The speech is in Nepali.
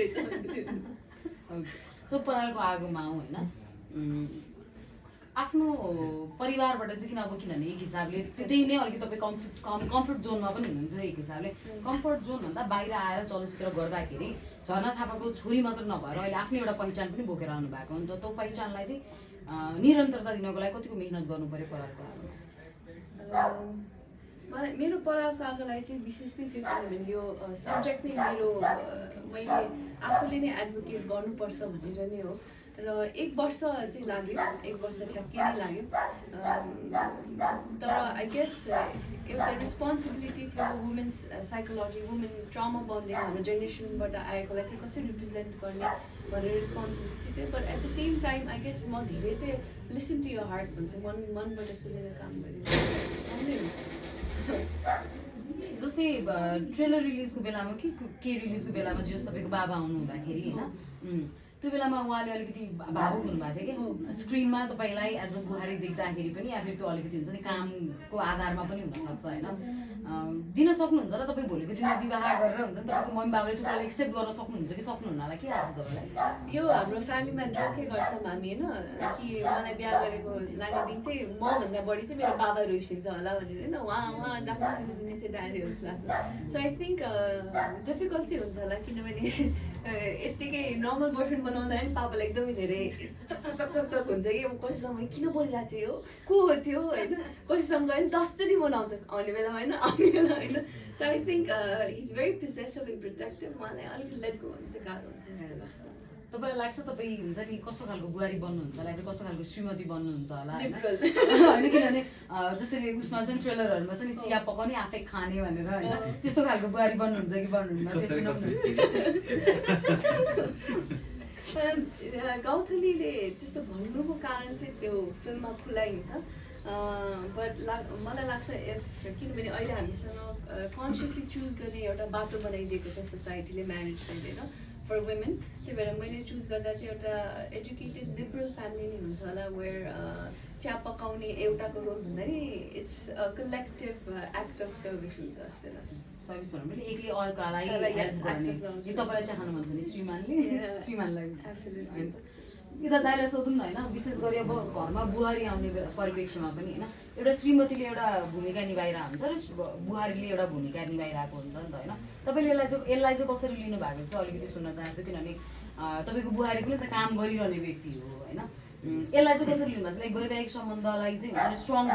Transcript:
रहेछ सो परालको आगोमा आउँ होइन आफ्नो परिवारबाट चाहिँ किनभने एक हिसाबले त्यही नै अलिकति तपाईँ कम्फर्ट जोनमा पनि हुनुहुन्थ्यो एक हिसाबले कम्फर्ट जोनभन्दा बाहिर आएर चलचित्र गर्दाखेरि झर्ना थापाको छोरी मात्र नभएर अहिले आफ्नो एउटा पहिचान पनि बोकेर आउनु भएको हो नि त त्यो पहिचानलाई चाहिँ निरन्तरता दिनको लागि कतिको मेहनत गर्नु पर्यो परालको आगोमा मलाई मेरो परालको आगोलाई चाहिँ विशेष नै त्यो किनभने यो सब्जेक्ट नै मेरो मैले आफूले नै एडभोकेट गर्नुपर्छ भनेर नै हो र 1 वर्ष चाहिँ लाग्यो 1 वर्ष ठ्याक्कै नै लाग्यो तर आई गेस एउटा रेस्पोन्सिबिलिटी थियो women's psychology women trauma bonding हाम्रो जेनेरेसनबाट आएकोलाई चाहिँ कसरी रिप्रेजेन्ट गर्ने भनेर रेस्पोन्सिबिलिटी थियो but at the same time I guess म धेरै चाहिँ लिसन टु यर हार्ट भन्छ मनबाट सुनेर काम गरेँ राम्रै हुन्छ जस्तै ट्रेलर रिलिजको बेलामा के रिलिजको बेलामा जे तपाईँको बाबा आउनु हुँदाखेरि होइन त्यो बेलामा उहाँले अलिकति भावुक हुनुभएको थियो क्या स्क्रिनमा तपाईँलाई एज अ बुहारी देख्दाखेरि पनि या फिर त्यो अलिकति हुन्छ नि कामको आधारमा पनि हुनसक्छ होइन दिन सक्नुहुन्छ र तपाईँ भोलिको दिनमा विवाह गरेर हुन्छ नि तपाईँको मम्मी बाबाले त्यो कुरालाई एक्सेप्ट गर्न सक्नुहुन्छ कि सक्नुहुन्न होला के लाग्छ तपाईँलाई यो हाम्रो फ्यामिलीमा जोकै गर्छौँ हामी होइन कि मलाई बिहा गरेको लाने दिन चाहिँ मभन्दा बढी चाहिँ मेरो बाबा रोइसिन्छ होला भनेर होइन उहाँ राम्रोसँग दिने चाहिँ ड्याडी होस् लाग्छ सो आई थिङ्क डिफिकल्ट चाहिँ हुन्छ होला किनभने यत्तिकै नर्मल बोयफ्रेन्ड बनाउँदा पनि पापालाई एकदमै धेरै चक हुन्छ कि कसैसँग किन बोलिरहेको थियो को हो त्यो होइन कसैसँग गयो भने 10 चोटि बनाउँछ आउने बेलामा होइन आउने बेला होइन so I think is very possessive and protective उहाँलाई अलिकति लेट गो भने चाहिँ गाह्रो हुन्छ जस्तो लाग्छ तपाईँलाई लाग्छ तपाईँ हुन्छ नि कस्तो खालको बुहारी बन्नुहुन्छ होला या कस्तो खालको श्रीमती बन्नुहुन्छ होला होइन किनभने जस्तै उसमा चाहिँ ट्रेलरहरूमा चाहिँ चिया पकाउने आफै खाने भनेर होइन त्यस्तो खालको बुहारी बन्नुहुन्छ कि बन्नुहुन्न गौथलीले त्यस्तो भन्नुको कारण चाहिँ त्यो फिल्ममा खुलाइन्छ बट मलाई लाग्छ किनभने अहिले हामीसँग कन्सियसली चुज गर्ने एउटा बाटो बनाइदिएको छ सोसाइटीले म्यारेज होइन फर वुमेन त्यही भएर मैले चुज गर्दा चाहिँ एउटा एजुकेटेड लिबरल फ्यामिली नै हुन्छ होला वेयर चिया पकाउने एउटाको रोल भन्दाखेरि it's a collective act of service हुन्छ जस्तो लाग्छ सर्भिस भनौँ भने एकले अर्कालाई हेल्प गर्ने तपाईँलाई चाहनु मन छ नि श्रीमानलाई यता दाइलाई सोधौँ न होइन विशेष गरी अब घरमा बुहारी आउने परिप्रेक्ष्यमा पनि होइन एउटा श्रीमतीले एउटा भूमिका निभाइरहेको हुन्छ र बुहारीले एउटा भूमिका निभाइरहेको हुन्छ नि त होइन तपाईँले यसलाई चाहिँ कसरी लिनुभएको जस्तो अलिकति सुन्न चाहन्छु किनभने तपाईँको बुहारी पनि त काम गरिरहने व्यक्ति हो होइन यसलाई चाहिँ कसरी लिनुभएको छ लाइक वैवाहिक सम्बन्धलाई चाहिँ हुन्छ नि स्ट्रङ